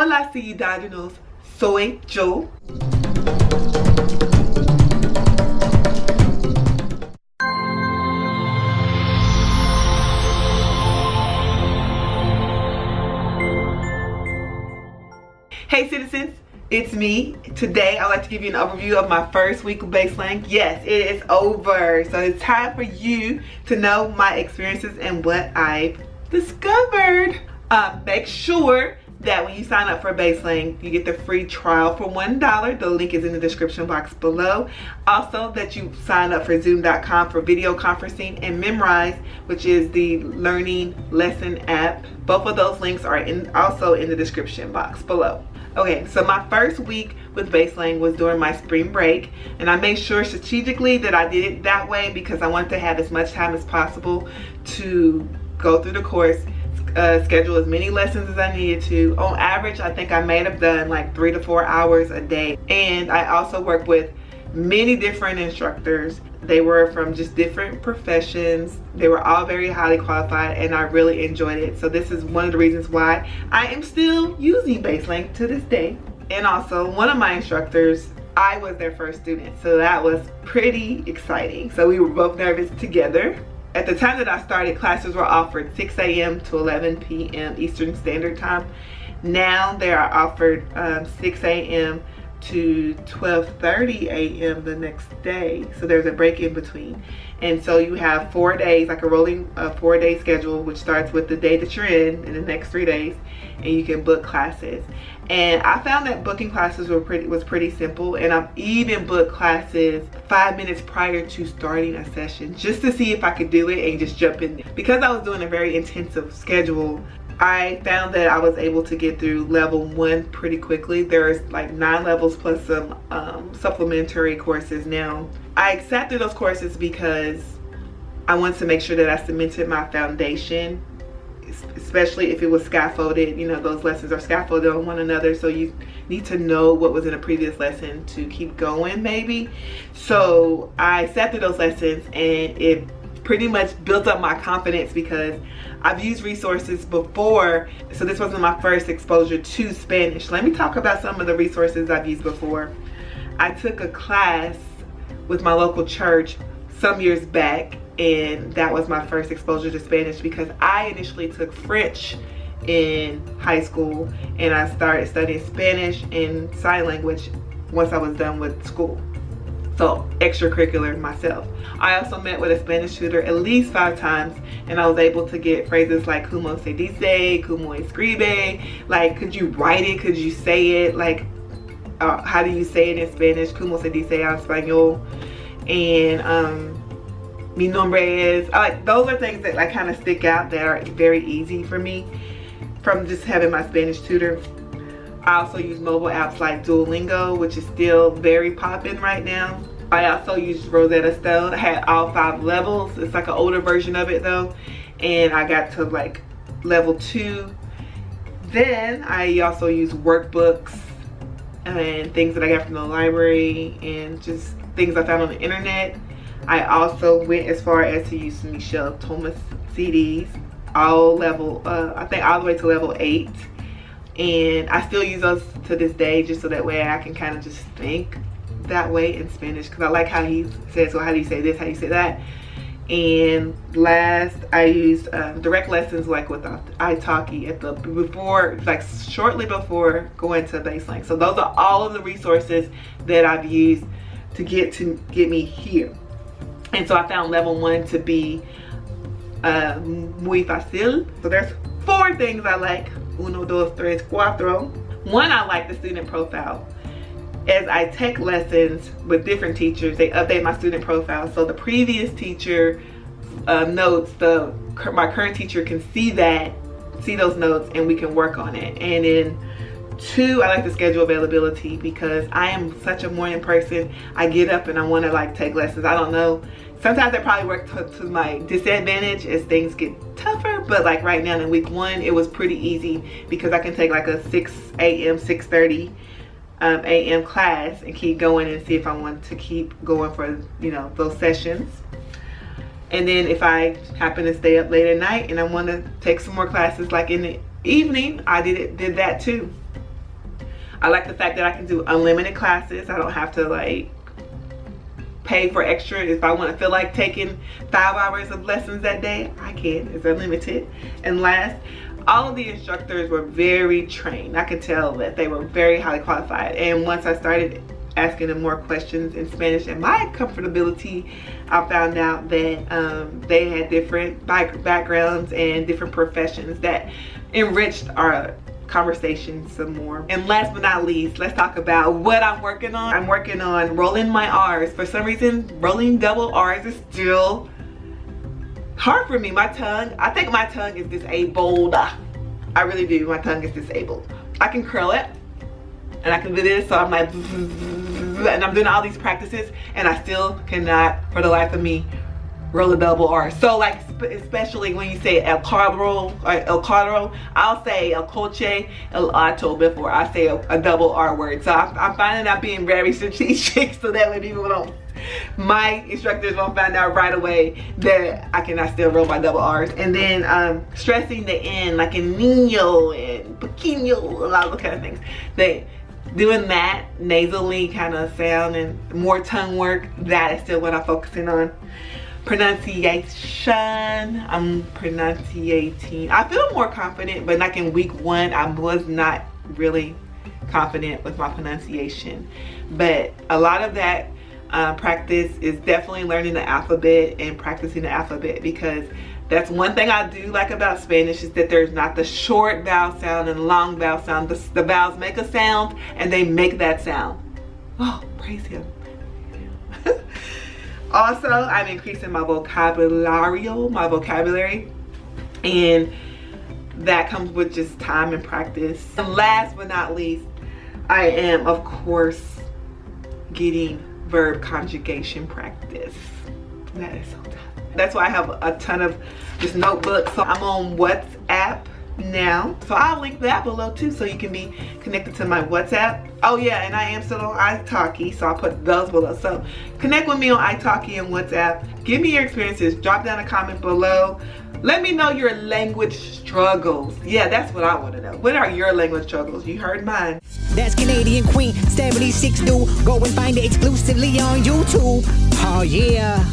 Hola ciudadanos, soy yo. Hey citizens, it's me. Today I'd like to give you an overview of my first week of Baselang. Yes, it is over. So it's time for you to know my experiences and what I've discovered. Make sure that when you sign up for Baselang, you get the free trial for $1. The link is in the description box below. Also, that you sign up for Zoom.com for video conferencing, and Memrise, which is the learning lesson app. Both of those links are also in the description box below. Okay, so my first week with Baselang was during my spring break, and I made sure strategically that I did it that way because I wanted to have as much time as possible to go through the course, schedule as many lessons as I needed to. On average, I think I may have done like 3 to 4 hours a day. And I also worked with many different instructors. They were from just different professions. They were all very highly qualified, and I really enjoyed it. So this is one of the reasons why I am still using Baselang to this day. And also, one of my instructors, I was their first student, so that was pretty exciting. So we were both nervous together. At the time that I started, classes were offered 6 a.m. to 11 p.m. Eastern Standard Time. Now they are offered 6 a.m. to 12:30 a.m. the next day. So there's a break in between. And so you have 4 days, like a rolling 4-day schedule, which starts with the day that you're in the next 3 days, and you can book classes. And I found that booking classes was pretty simple, and I've even booked classes 5 minutes prior to starting a session just to see if I could do it and just jump in there. Because I was doing a very intensive schedule, I found that I was able to get through level 1 pretty quickly. There's like 9 levels plus some supplementary courses now. I accepted those courses because I wanted to make sure that I cemented my foundation, especially if it was scaffolded. You know, those lessons are scaffolded on one another, so you need to know what was in a previous lesson to keep going maybe. So I accepted those lessons, and it pretty much built up my confidence because I've used resources before. So this wasn't my first exposure to Spanish. Let me talk about some of the resources I've used before. I took a class with my local church some years back, and that was my first exposure to Spanish because I initially took French in high school, and I started studying Spanish and sign language once I was done with school. So extracurricular myself. I also met with a Spanish tutor at least 5 times, and I was able to get phrases like como se dice, como escribe, like could you write it, could you say it, like how do you say it in Spanish, como se dice en español, and mi nombre es, like those are things that like kind of stick out that are very easy for me from just having my Spanish tutor. I also use mobile apps like Duolingo, which is still very popping right now. I also used Rosetta Stone. I had all 5 levels. It's like an older version of it though, and I got to like level 2. Then I also use workbooks and things that I got from the library and just things I found on the internet. I also went as far as to use Michelle Thomas CDs, all level, I think all the way to level 8. And I still use those to this day just so that way I can kind of just think that way in Spanish, because I like how he says, well, how do you say this, how do you say that? And last, I used direct lessons like with italki at the before, like shortly before going to Baselang. So those are all of the resources that I've used to get me here. And so I found level 1 to be muy fácil. So there's 4 things I like. 1, 2, 3, 4. One, I like the student profile. As I take lessons with different teachers, they update my student profile. So the previous teacher notes, my current teacher can see those notes, and we can work on it. And then 2, I like the schedule availability because I am such a morning person. I get up and I want to like take lessons. I don't know. Sometimes I probably work to my disadvantage as things get tougher, but like right now in week 1, it was pretty easy because I can take like a 6 a.m., 6:30 a.m. class and keep going and see if I want to keep going for, you know, those sessions. And then if I happen to stay up late at night and I want to take some more classes like in the evening, I did that too. I like the fact that I can do unlimited classes. I don't have to like pay for extra. If I want to feel like taking 5 hours of lessons that day, I can. It's unlimited. And last, all of the instructors were very trained. I could tell that they were very highly qualified. And once I started asking them more questions in Spanish and my comfortability, I found out that they had different backgrounds and different professions that enriched our conversation some more. And last but not least, let's talk about what I'm working on. I'm working on rolling my R's. For some reason, rolling double R's is still hard for me. My tongue, I think my tongue is disabled. I really do. My tongue is disabled. I can curl it and I can do this, so I'm like, and I'm doing all these practices and I still cannot for the life of me roll a double R. So like, especially when you say el cuadro, I'll say el coche, el auto before I say a double R word. So I'm finding out being very strategic so that way people don't, my instructors won't find out right away that I cannot still roll my double R's. And then stressing the N, like in niño and pequeño, a lot of those kind of things. Doing that nasally kind of sound and more tongue work, that is still what I'm focusing on. Pronunciation, I'm pronunciating. I feel more confident, but like in week 1, I was not really confident with my pronunciation. But a lot of that practice is definitely learning the alphabet and practicing the alphabet, because that's one thing I do like about Spanish, is that there's not the short vowel sound and long vowel sound. The vowels make a sound and they make that sound. Oh, praise him. Also, I'm increasing my vocabulary, and that comes with just time and practice. And last but not least, I am, of course, getting verb conjugation practice. That is so tough. That's why I have a ton of just notebooks. So I'm on WhatsApp now, so I'll link that below too, so you can be connected to my WhatsApp. Oh yeah, and I am still on italki, so I'll put those below. So connect with me on italki and WhatsApp. Give me your experiences. Drop down a comment below. Let me know your language struggles. Yeah, that's what I want to know. What are your language struggles? You heard mine. That's Canadian Queen 76 do. Go and find it exclusively on YouTube. Oh yeah.